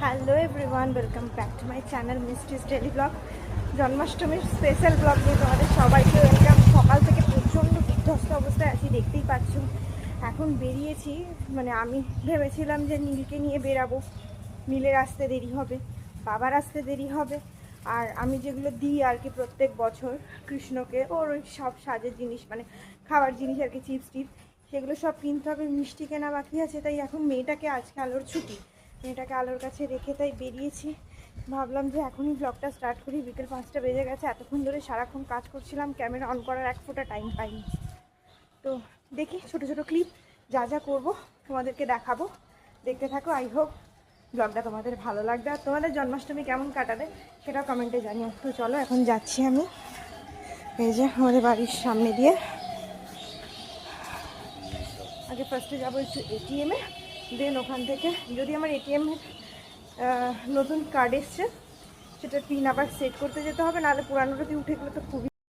Hello everyone, welcome back to my channel মিস্টিস daily blog. জন্মাষ্টমীর special blog নিয়ে তোমাদের সবাইকে ওয়েলকাম। সকাল থেকে প্রচণ্ড বিধ্বস্ত অবস্থায় আছি, দেখতেই পাচ্ছ। এখন বেরিয়েছি, মানে আমি ভেবেছিলাম যে নীলকে নিয়ে বেরাবো, নীলের আসতে দেরি হবে, বাবার আসতে দেরি হবে। আর আমি যেগুলো দিই আর কি প্রত্যেক বছর কৃষ্ণকে, ওর ওই সব সাজের জিনিস, মানে খাবার জিনিস আর কি, চিপস টিপস, সেগুলো সব কিনতে হবে। মিষ্টি কেনা বাকি আছে, তাই এখন মেয়েটাকে, আজকে আলোর ছুটি, মেয়েটাকে আলোর কাছে রেখে তাই বেরিয়েছি। ভাবলাম যে এখনই ব্লগটা স্টার্ট করি। বিকেল 5টা বেজে গেছে, এতক্ষণ ধরে সারাক্ষণ কাজ করছিলাম, ক্যামেরা অন করার এক ফোঁটা টাইম পাইনি। তো দেখি ছোটো ছোটো ক্লিপ যা যা করবো তোমাদেরকে দেখাবো, দেখতে থাকো। আই হোপ ব্লগটা তোমাদের ভালো লাগবে, আর তোমাদের জন্মাষ্টমী কেমন কাটাবে সেটাও কমেন্টে জানিও। তো চলো এখন যাচ্ছি আমি, এই যে আমাদের বাড়ির সামনে দিয়ে। আগে ফার্স্টে যাবো একটু এটিএমে, দেন ওখান থেকে যদি আমার এটিএমের নতুন কার্ড এসছে সেটা পিন আবার সেট করতে যেতে হবে, নাহলে পুরানোটা দিয়ে উঠে গেলে তো খুবই